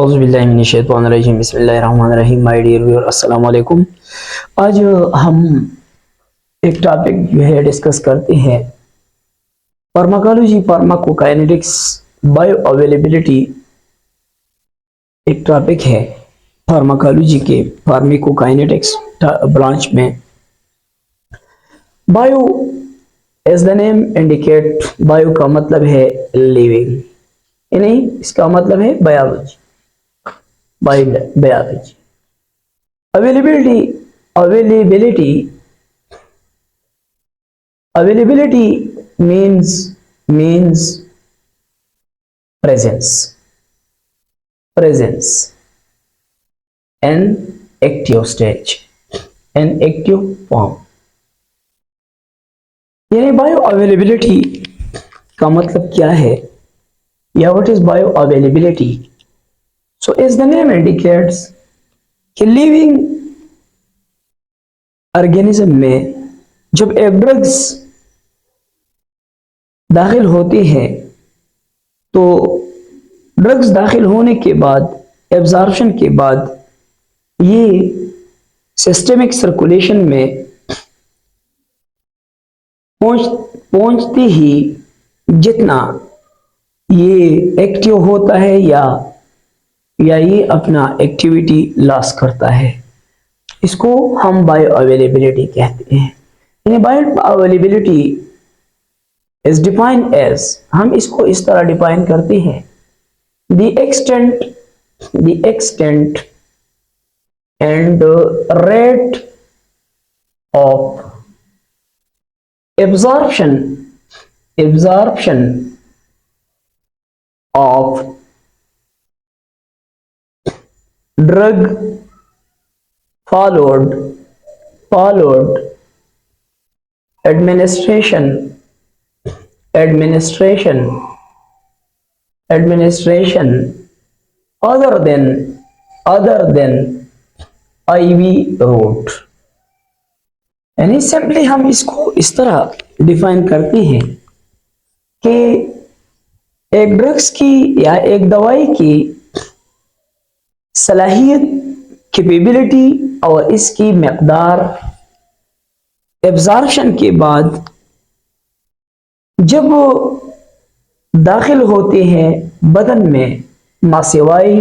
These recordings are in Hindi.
औज़ुबिल्लाहिमिनश्शैतानिर्रजीम बिस्मिल्लाहिर्रहमानिर्रहीम। माय डियर व्यूअर, अस्सलाम वालेकुम। आज हम एक टॉपिक जो है डिस्कस करते हैं, फार्माकोलॉजी, फार्माकोकाइनेटिक्स, बायो अवेलेबिलिटी। एक टॉपिक है फार्माकोलॉजी के फार्माकोकाइनेटिक्स ब्रांच में। Bio as the name indicate, bio का मतलब है लिविंग, यानी इसका मतलब है biology, biology. Availability, availability, availability means presence, an active stage, an active form। यानी बायो अवेलेबिलिटी का मतलब क्या है, या what is bio availability? So as the name indicates कि लिविंग ऑर्गेनिज्म में जब एक ड्रग्स दाखिल होती है तो ड्रग्स दाखिल होने के बाद, एब्जॉर्प्शन के बाद, ये सिस्टमिक सर्कुलेशन में पहुंचते ही जितना ये एक्टिव होता है या ये अपना एक्टिविटी लॉस करता है, इसको हम बायो अवेलेबिलिटी कहते हैं। यानी bio availability is defined as, हम इसको इस तरह डिफाइन करते हैं, the extent and rate of absorption of drug followed administration other than IV route। यानी सिंपली हम इसको इस तरह डिफाइन करते हैं कि एक ड्रग्स की या एक दवाई की सलाहियत, कैपेबिलिटी और इसकी मकदार एब्जॉर्प्शन के बाद जब दाखिल होते हैं बदन में मासिवाई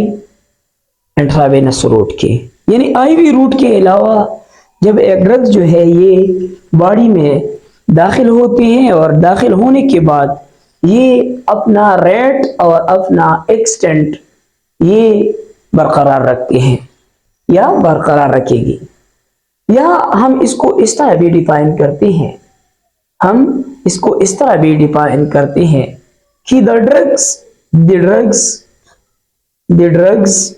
इंट्रावेनस रूट के, यानी आईवी रूट के अलावा जब एक ड्रग्स जो है ये बॉडी में दाखिल होते हैं और दाखिल होने के बाद ये अपना रेट और अपना एक्सटेंट ये बरकरार रखते हैं या बरकरार रखेगी। या हम इसको इस तरह भी डिफाइन करते हैं, कि the drugs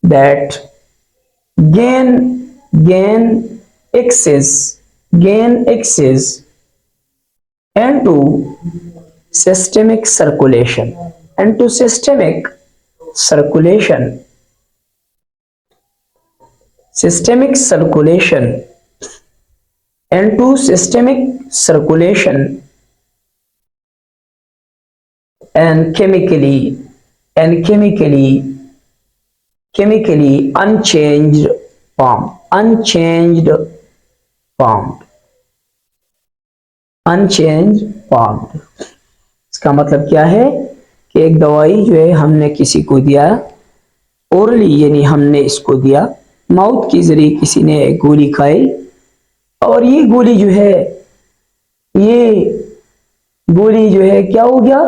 that gain access into systemic circulation into systemic circulation and chemically unchanged formed। इसका मतलब क्या है कि एक दवाई जो है हमने किसी को दिया ओरली, यानी हमने इसको दिया माउथ के जरिए, किसी ने एक गोली खाई और ये गोली जो है क्या हो गया,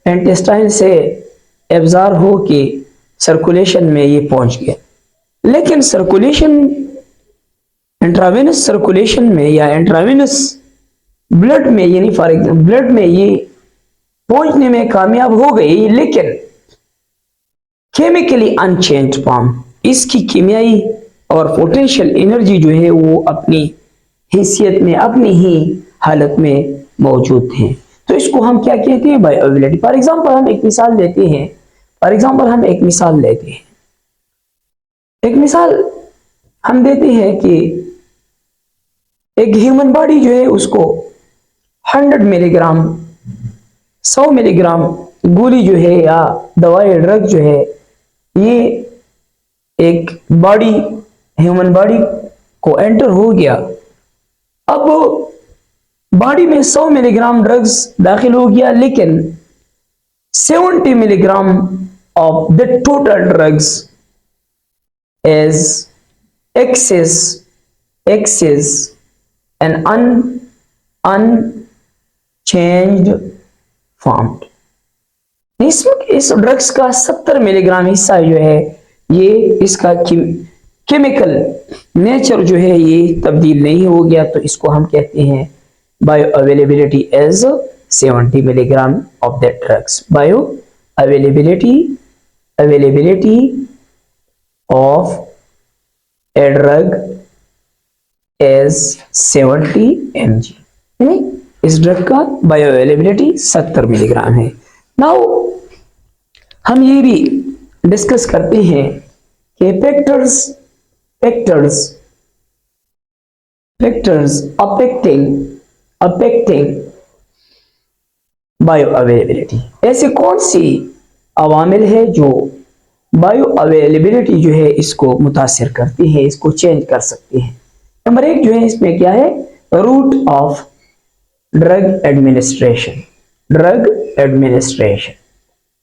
इंटेस्टाइन से एब्जॉर्ब हो के सर्कुलेशन में ये पहुंच गया। लेकिन सर्कुलेशन, इंट्रावेनस सर्कुलेशन में या इंट्रावेनस ब्लड में, यानी फॉर एग्जाम्पल ब्लड में ये पहुंचने में कामयाब हो गई, लेकिन केमिकली अनचेंज्ड फॉर्म, इसकी कीमियाई और पोटेंशियल एनर्जी जो है वो अपनी हैसियत में, अपनी ही हालत में मौजूद है। तो इसको हम क्या कहते हैं, बायो अवेलेबिलिटी। फॉर एग्जांपल हम एक मिसाल लेते हैं, एक मिसाल हम देते हैं कि एक ह्यूमन बॉडी जो है उसको 100 मिलीग्राम 100 मिलीग्राम गोली जो है या दवाई ड्रग जो है ये एक बॉडी, ह्यूमन बॉडी को एंटर हो गया। अब बॉडी में 100 मिलीग्राम ड्रग्स दाखिल हो गया, लेकिन 70 milligram of the total drugs is excess and unchanged formed। इस ड्रग्स का 70 मिलीग्राम हिस्सा जो है ये इसका केमिकल नेचर जो है ये तब्दील नहीं हो गया, तो इसको हम कहते हैं bio availability as 70 milligram of that drugs. Bio availability of a drug is 70 mg। इस ड्रग का बायो अवेलेबिलिटी 70 मिलीग्राम है। नाउ हम ये भी डिस्कस करते हैं कि फैक्टर्स अफेक्टिंग बायो अवेलेबिलिटी। ऐसे कौन सी अवामिल है जो बायो अवेलेबिलिटी जो है इसको मुतासिर करती है, इसको चेंज कर सकती है। नंबर 1 जो है इसमें क्या है, रूट ऑफ ड्रग एडमिनिस्ट्रेशन।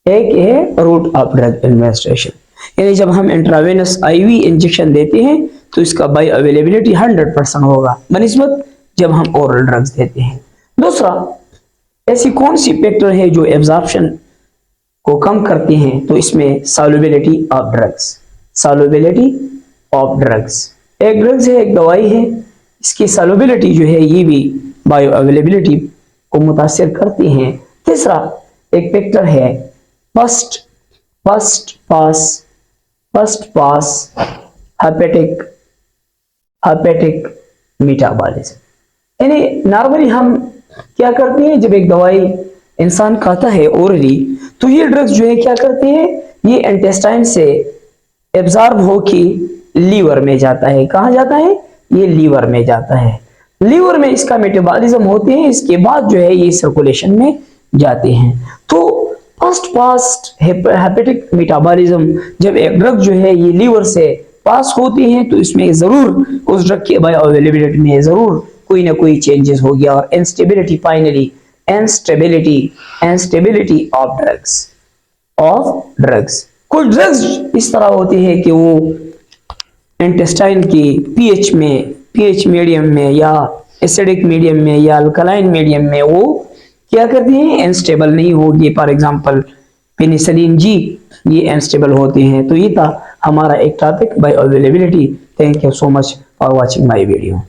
एक है रूट ऑफ ड्रग एडमिनिस्ट्रेशन, यानी जब हम इंट्रावेनस आईवी इंजेक्शन देते हैं तो इसका बायो अवेलेबिलिटी 100% होगा बनिस्बत जब हम ओरल ड्रग्स देते हैं। दूसरा, ऐसी कौन सी फैक्टर है जो एब्जॉर्प्शन को कम करती हैं, तो इसमें सॉल्युबिलिटी ऑफ ड्रग्स। एक ड्रग्स है, एक दवाई है, इसकी सॉल्युबिलिटी जो है ये भी बायो अवेलेबिलिटी को मुतासिर करती हैं। तीसरा एक फैक्टर है फर्स्ट पास हेपेटिक मेटाबॉलिज्म। यानी नॉर्मली हम क्या करते हैं, जब एक दवाई इंसान खाता है ओरली, तो ये ड्रग्स जो है क्या करते हैं, ये इंटेस्टाइन से एब्जॉर्ब होके लीवर में जाता है। कहाँ जाता है, ये लीवर में जाता है। लीवर में इसका मेटाबॉलिज्म होते हैं, इसके बाद जो है ये सर्कुलेशन में जाते हैं। तो फर्स्ट हेपेटिक मेटाबॉलिज्म, जब एक ड्रग जो है ये लीवर से पास होती है तो इसमें जरूर उस ड्रग की बायो अवेलेबिलिटी में जरूर कोई ना कोई चेंजेस हो गया, और instability finally instability of drugs। कुछ ड्रग्स इस तरह होती है कि वो इंटेस्टाइन की पीएच मीडियम में या एसिडिक मीडियम में या अल्कलाइन मीडियम में वो क्या करती हैं, अनस्टेबल नहीं होगी। फॉर एग्जांपल पेनिसिलिन जी, ये अनस्टेबल होते हैं। तो ये था हमारा एक topic bio availability. Thank you so much for watching my video.